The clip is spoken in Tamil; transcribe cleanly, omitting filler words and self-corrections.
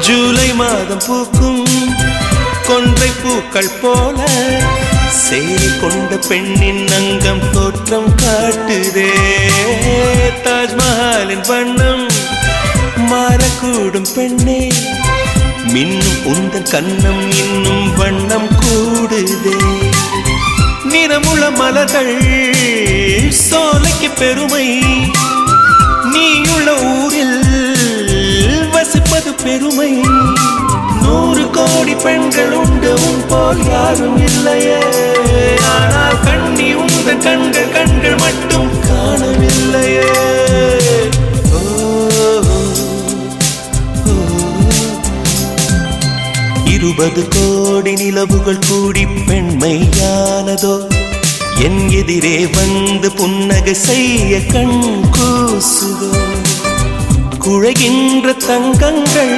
ஜூலை மாதம் பூக்கும் கொன்றை பூக்கள் போல சேலை கொண்ட பெண்ணின் அங்கம் தோற்றம் காட்டுதே. தாஜ்மஹாலின் வண்ணம் மாறக்கூடும் பெண்ணே, மின்னும் உந்தன் கண்ணம் இன்னும் வண்ணம் கூடுதே. நிறமுள்ள மலர்கள் சோலைக்கு பெருமை, நீயுள்ள ஊரில் வசிப்பது பெருமை. 100 கோடி பெண்கள் உண்டு உன் போல் யாரும் இல்லையே, ஆனால் கண்ணி உந்தன் கண்கள் கண்கள் மட்டும் காணவில்லையே. 20 கோடி நிலவுகள் கூடி பெண்மையானதோ, என் எதிரே வந்து புன்னகை செய்ய கண் கூசுதோ. குழைகின்ற தங்கங்கள்